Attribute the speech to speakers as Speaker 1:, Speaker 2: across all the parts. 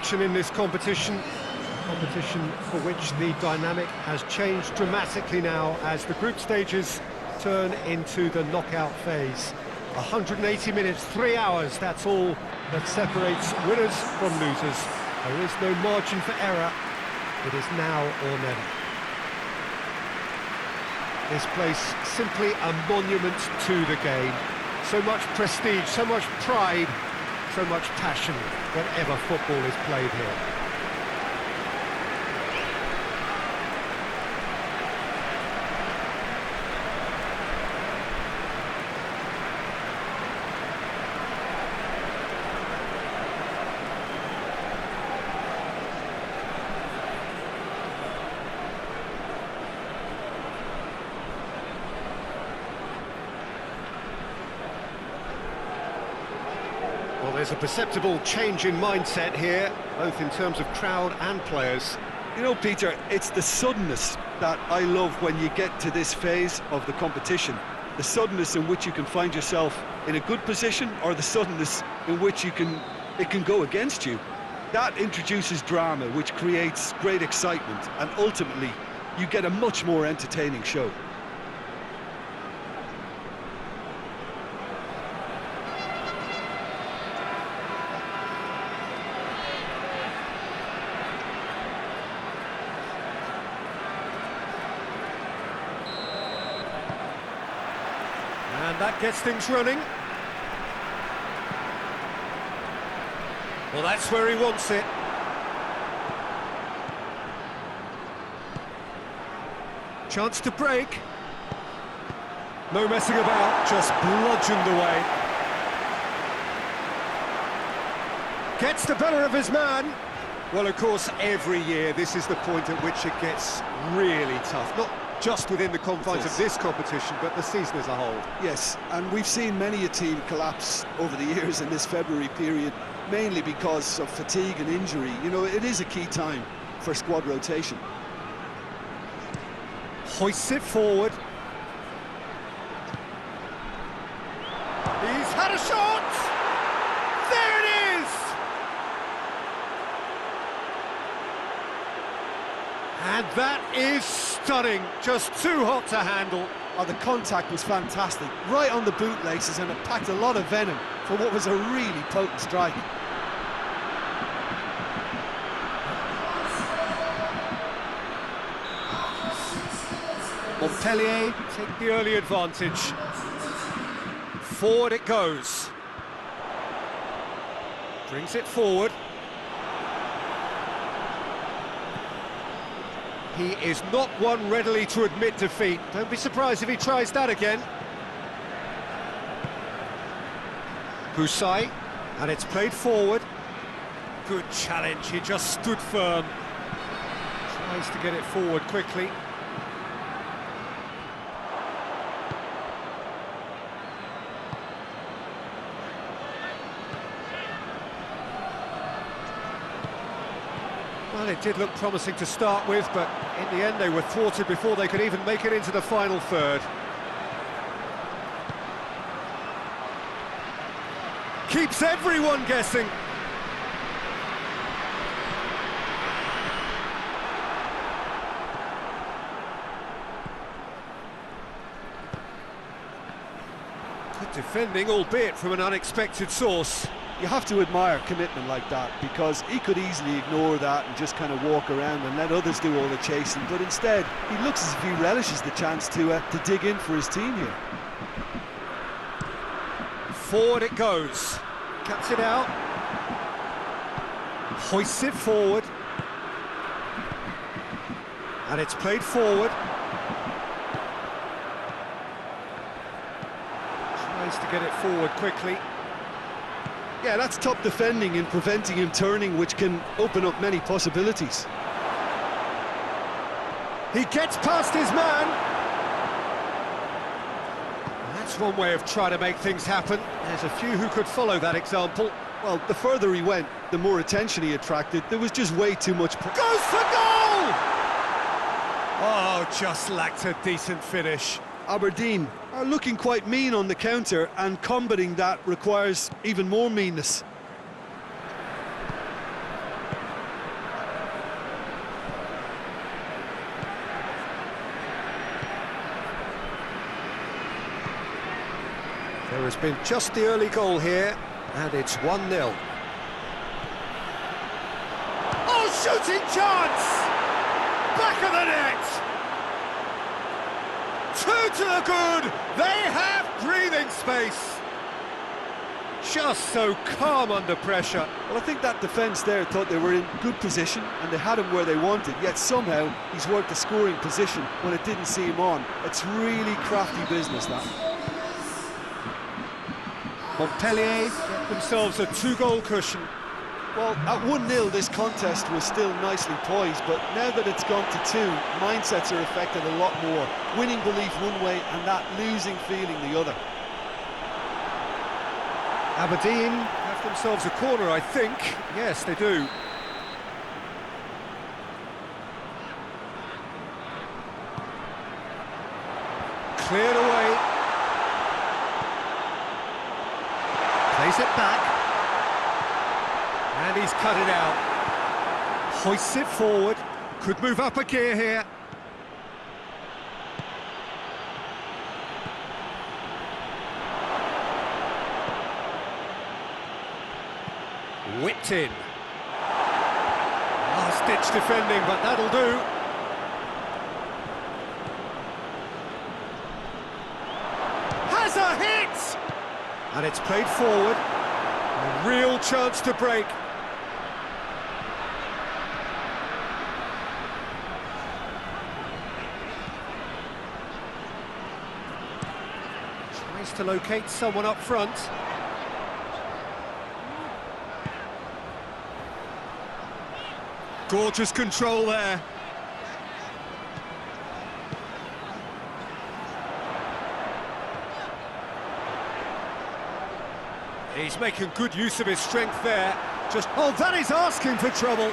Speaker 1: action in this competition for which the dynamic has changed dramatically now as the group stages turn into the knockout phase. 180 minutes, 3 hours, that's all that separates winners from losers. There is no margin for error. It is now or never. This place simply a monument to the game. So much prestige, so much pride, so much passion whenever football is played here. Well, there's a perceptible change in mindset here, both in terms of crowd and players.
Speaker 2: You know, Peter, it's the suddenness that I love when you get to this phase of the competition. The suddenness in which you can find yourself in a good position, or the suddenness in which it can go against you. That introduces drama, which creates great excitement, and ultimately you get a much more entertaining show.
Speaker 1: And that gets things running. Well, that's where he wants it. Chance to break. No messing about, just bludgeoned away. Gets the better of his man. Well, of course, every year this is the point at which it gets really tough. Not just within the confines of this competition, but the season as a whole.
Speaker 2: Yes, and we've seen many a team collapse over the years in this February period, mainly because of fatigue and injury. You know, it is a key time for squad rotation.
Speaker 1: Hoists it forward. He's had a shot! There it is! And that is stunning, just too hot to handle.
Speaker 2: Oh, the contact was fantastic, right on the bootlaces, and it packed a lot of venom for what was a really potent strike.
Speaker 1: Montpellier take the early advantage. Forward it goes. Brings it forward. He is not one readily to admit defeat. Don't be surprised if he tries that again. Busai, and it's played forward. Good challenge, he just stood firm. Tries to get it forward quickly. Well, it did look promising to start with, but in the end they were thwarted before they could even make it into the final third. Keeps everyone guessing. Good defending, albeit from an unexpected source.
Speaker 2: You have to admire commitment like that, because he could easily ignore that and just kind of walk around and let others do all the chasing, but instead he looks as if he relishes the chance to dig in for his team here.
Speaker 1: Forward it goes, cuts it out, hoists it forward, and it's played forward. Tries to get it forward quickly.
Speaker 2: Yeah, that's top defending and preventing him turning, which can open up many possibilities.
Speaker 1: He gets past his man. That's one way of trying to make things happen. There's a few who could follow that example.
Speaker 2: Well, the further he went, the more attention he attracted. There was just way too much...
Speaker 1: Goes for goal! Oh, just lacked a decent finish.
Speaker 2: Aberdeen are looking quite mean on the counter, and combating that requires even more meanness.
Speaker 1: has been just the early goal here, and it's 1-0. Oh, shooting chance! Back of the net! Two to the good! They have breathing space! Just so calm under pressure.
Speaker 2: Well, I think that defence there thought they were in good position and they had him where they wanted, yet somehow he's worked a scoring position when it didn't see him on. It's really crafty business, that.
Speaker 1: Montpellier get themselves a 2-goal cushion.
Speaker 2: Well, at 1-0 this contest was still nicely poised, but now that it's gone to 2, mindsets are affected a lot more. Winning belief one way and that losing feeling the other.
Speaker 1: Aberdeen have themselves a corner, I think. Yes, they do. Cleared away. Plays it back. And he's cut it out. Hoists it forward. Could move up a gear here. Whipped in. Last-ditch defending, but that'll do. Has a hit! And it's played forward. A real chance to break. Tries to locate someone up front. Gorgeous control there. He's making good use of his strength there. Just, oh, that is asking for trouble.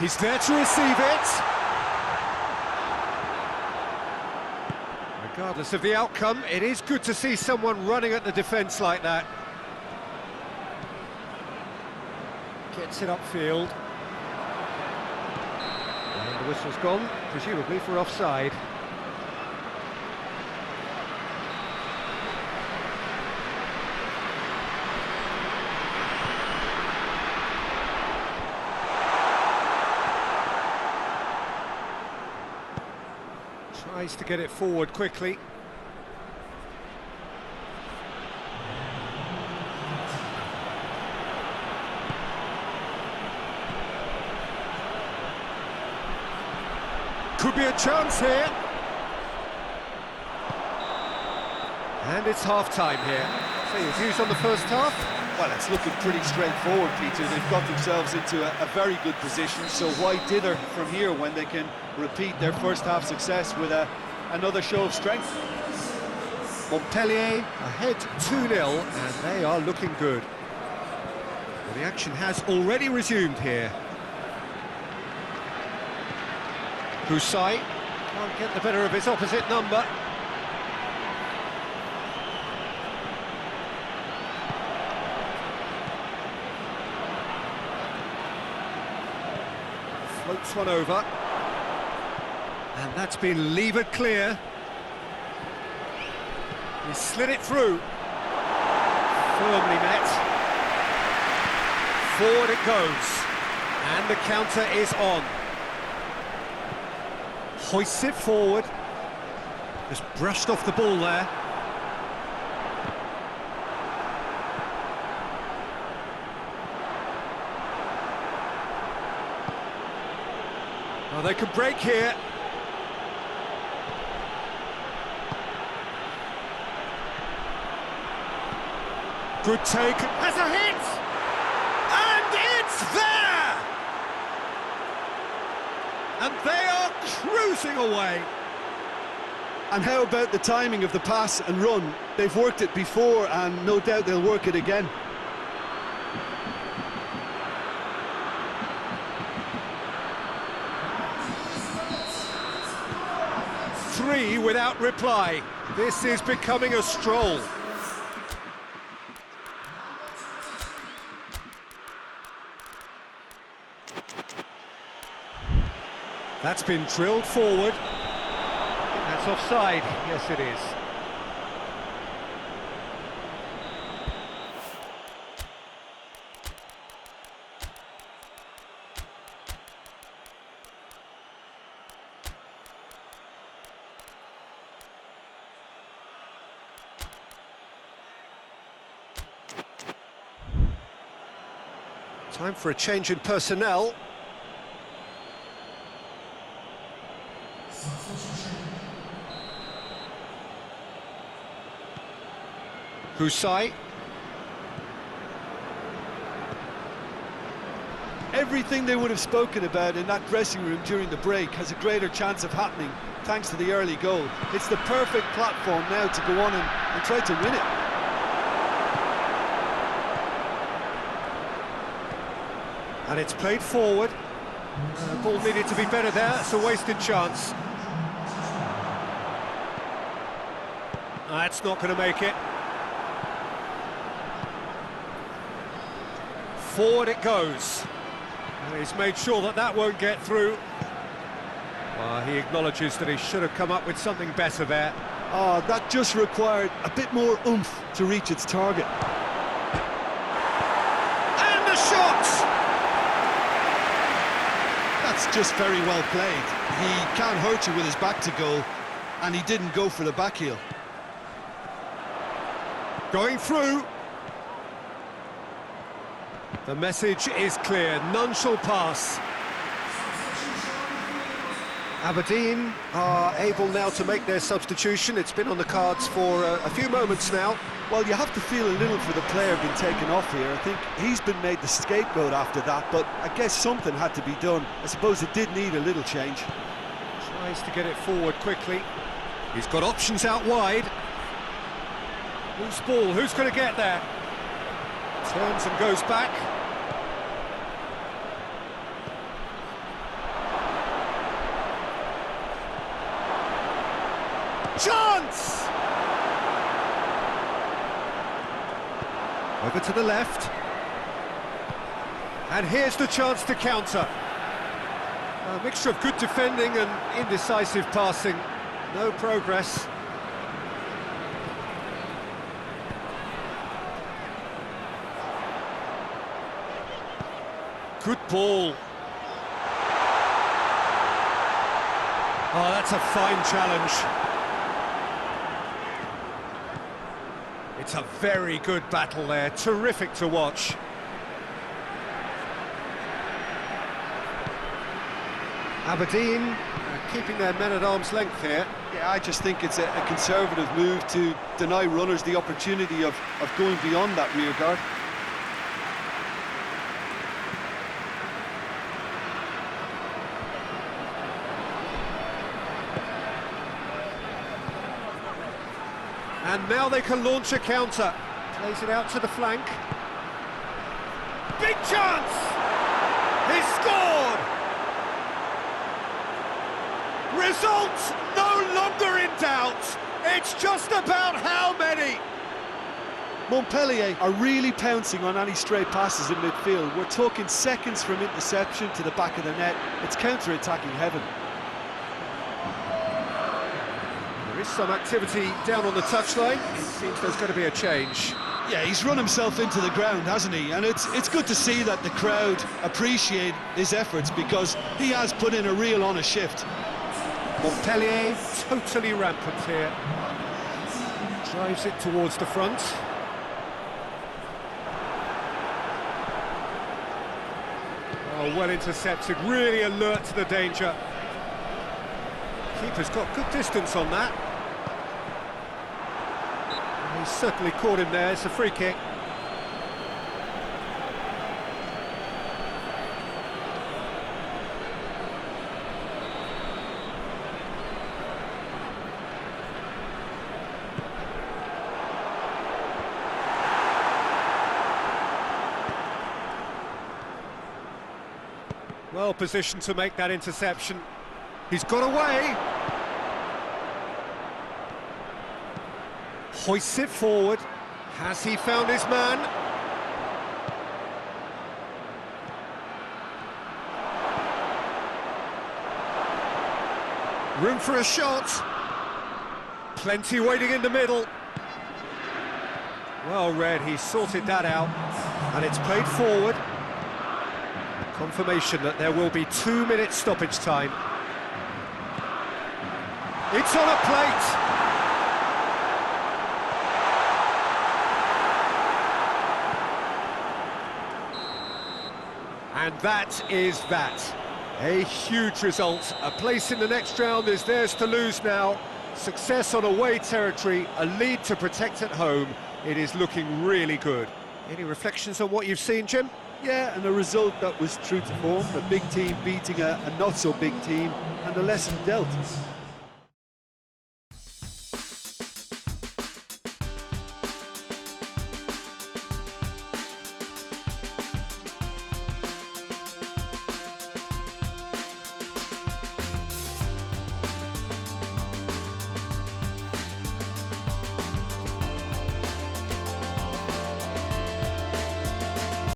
Speaker 1: He's there to receive it. Regardless of the outcome, it is good to see someone running at the defence like that. Gets it upfield. And the whistle's gone, presumably for offside. Tries to get it forward quickly. Could be a chance here. And it's half-time here. So your views on the first half?
Speaker 2: Well, it's looking pretty straightforward, Peter. They've got themselves into a very good position, so why dither from here when they can repeat their first half success with another show of strength?
Speaker 1: Montpellier ahead 2-0, and they are looking good. Well, the action has already resumed here. Husai can't get the better of his opposite number. Floats one over. And that's been levered clear. He slid it through. Firmly met. Forward it goes. And the counter is on. Hoists it forward. Just brushed off the ball there. Oh, they can break here. Good take. Has a hit! And it's there! And they are cruising away.
Speaker 2: And how about the timing of the pass and run? They've worked it before and no doubt they'll work it again.
Speaker 1: Three without reply. This is becoming a stroll. That's been drilled forward. That That's offside. Yes, it is. Time for a change in personnel. Husai.
Speaker 2: Everything they would have spoken about in that dressing room during the break has a greater chance of happening thanks to the early goal. It's the perfect platform now to go on and try to win it.
Speaker 1: And it's played forward. Ball needed to be better there. It's a wasted chance. That's not going to make it. Forward it goes. And he's made sure that that won't get through. Well, he acknowledges that he should have come up with something better there.
Speaker 2: Oh, that just required a bit more oomph to reach its target.
Speaker 1: And the shot!
Speaker 2: That's just very well played. He can't hurt you with his back to goal, and he didn't go for the back heel.
Speaker 1: Going through. The message is clear, none shall pass. Aberdeen are able now to make their substitution. It's been on the cards for a few moments now.
Speaker 2: Well, you have to feel a little for the player being taken off here. I think he's been made the scapegoat after that, but I guess something had to be done. I suppose it did need a little change.
Speaker 1: Tries to get it forward quickly. He's got options out wide. Loose ball, who's going to get there? Turns and goes back. Chance! Over to the left. And here's the chance to counter. A mixture of good defending and indecisive passing. No progress. Good ball. Oh, that's a fine challenge. It's a very good battle there, terrific to watch. Aberdeen keeping their men at arm's length here.
Speaker 2: Yeah, I just think it's a conservative move to deny runners the opportunity of going beyond that rear guard.
Speaker 1: And now they can launch a counter. Plays it out to the flank. Big chance! He scored! Result no longer in doubt. It's just about how many.
Speaker 2: Montpellier are really pouncing on any stray passes in midfield. We're talking seconds from interception to the back of the net. It's counter-attacking heaven.
Speaker 1: There is some activity down on the touchline. It seems there's going to be a change.
Speaker 2: Yeah, he's run himself into the ground, hasn't he? And it's good to see that the crowd appreciate his efforts because he has put in a real honest shift.
Speaker 1: Montpellier totally rampant here. Drives it towards the front. Oh, well intercepted, really alert to the danger. Keeper's got good distance on that. And he's certainly caught him there, it's a free kick. Well positioned to make that interception. He's got away. Hoists it forward. Has he found his man? Room for a shot. Plenty waiting in the middle. Well read, he sorted that out, and it's played forward. Confirmation that there will be 2 minutes stoppage time. It's on a plate. And that is that. A huge result. A place in the next round is theirs to lose now. Success on away territory, a lead to protect at home. It is looking really good. Any reflections on what you've seen, Jim?
Speaker 2: Yeah, and a result that was true to form. A big team beating a not-so-big team, and the lesson dealt.